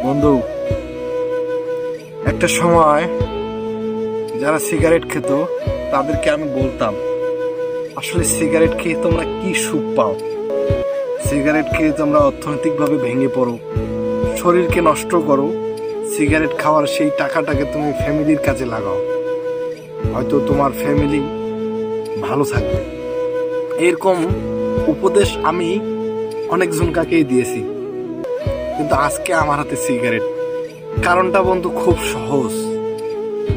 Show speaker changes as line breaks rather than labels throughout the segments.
বন্ধু, একটা সময় যারা সিগারেট খেত তাদেরকে আমি বলতাম, আসলে সিগারেট খেয়ে তোমরা কি সুখ পাও। সিগারেট খেয়ে তোমরা অর্থনৈতিকভাবে ভেঙে পড়ো, শরীরকে নষ্ট করো। সিগারেট খাওয়ার সেই টাকাটাকে তুমি ফ্যামিলির কাজে লাগাও, হয়তো তোমার ফ্যামিলি ভালো থাকবে। এরকম উপদেশ আমি অনেকজনকাকেই দিয়েছি, কিন্তু আজকে আমার হাতে সিগারেট। কারণটা বন্ধু খুব সহজ।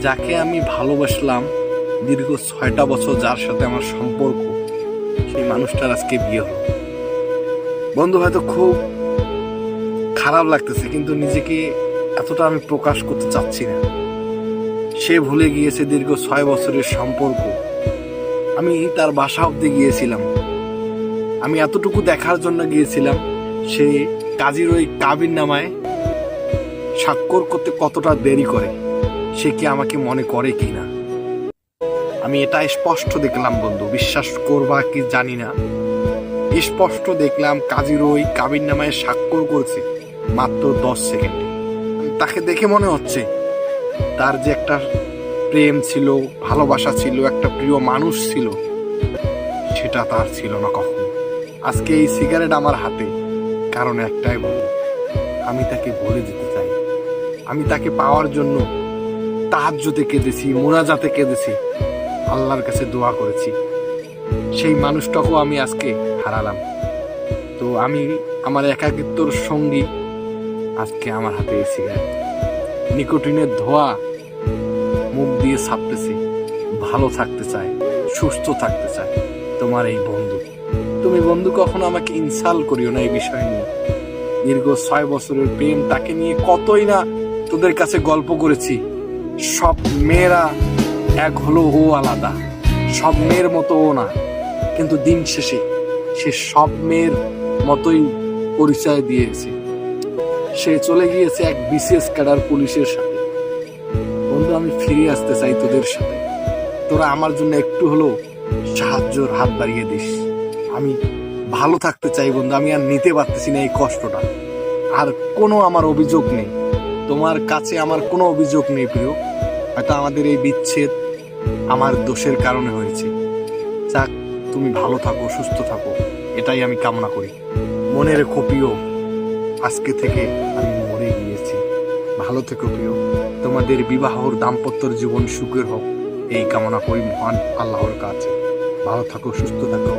যাকে আমি ভালোবাসলাম দীর্ঘ 6টা বছর, যার সাথে আমার সম্পর্ক, সেই মানুষটার আজকে বিয়ে হলো। বন্ধু, হয়তো খুব খারাপ লাগতেছে, কিন্তু নিজেকে এতটা আমি প্রকাশ করতে চাচ্ছি না। সে ভুলে গিয়েছে দীর্ঘ 6 বছরের সম্পর্ক। আমি তার বাসা অব্দি গিয়েছিলাম, আমি এতটুকু দেখার জন্য গিয়েছিলাম সে কাজীর ওই কাবিননামায় স্বাক্ষর করতে কতটা দেরি করে, সে কি আমাকে মনে করে কি না। আমি এটা স্পষ্ট দেখলাম বন্ধু, বিশ্বাস করবা কি জানি না, স্পষ্ট দেখলাম কাজীর ওই কাবিননামায় স্বাক্ষর করেছে মাত্র 10 সেকেন্ডে। তাকে দেখে মনে হচ্ছে তার যে একটা প্রেম ছিল, ভালোবাসা ছিল, একটা প্রিয় মানুষ ছিল, সেটা তার ছিল না কখনো। আজকে এই সিগারেট আমার হাতে, কারণ একটাই বন্ধু, আমি তাকে ভুলে যেতে চাই। আমি তাকে পাওয়ার জন্য তাহাজ্জুদে কেঁদেছি, মুনাজাতে কেঁদেছি, আল্লাহর কাছে দোয়া করেছি। সেই মানুষটাকেও আমি আজকে হারালাম। তো আমি আমার একাকিত্বর সঙ্গী আজকে আমার হাতে এই সিগারেট। নিকোটিনের ধোঁয়া মুখ দিয়ে ছাপতেছি। ভালো থাকতে চাই, সুস্থ থাকতে চাই। তোমার এই বন্ধু, তুমি বন্ধু কখনো আমাকে ইনসাল্ট করিও না এই বিষয় নিয়ে। দীর্ঘ 6 বছরের প্রেম, তাকে নিয়ে কতই না তোদের কাছে গল্প করেছি। সব মেয়েরা এক হলো, ও আলাদা। সব মেয়ের মতো ও না, কিন্তু দিন শেষে সে সব মেয়ের মতোই পরিচয় দিয়েছে। সে চলে গিয়েছে এক বিসিএস ক্যাডার পুলিশের সাথে। বন্ধু, আমি ফিরে আসতে চাই তোদের সাথে। তোরা আমার জন্য একটু হলেও সাহায্যের হাত বাড়িয়ে দিস। আমি ভালো থাকতে চাই বন্ধু, আমি আর নিতে পারতেছি না এই কষ্টটা। আর কোনো আমার অভিযোগ নেই, তোমার কাছে আমার কোনো অভিযোগ নেই প্রিয়। হয়তো আমাদের এই বিচ্ছেদ আমার দোষের কারণে হয়েছে। যাক, তুমি ভালো থাকো, সুস্থ থাকো, এটাই আমি কামনা করি। মনে রেখো প্রিয়, আজকে থেকে আমি মরে গিয়েছি। ভালো থেকো প্রিয়, তোমাদের বিবাহর দাম্পত্য জীবন সুখের হোক, এই কামনা করি মহান আল্লাহর কাছে। ভালো থাকো, সুস্থ থাকো।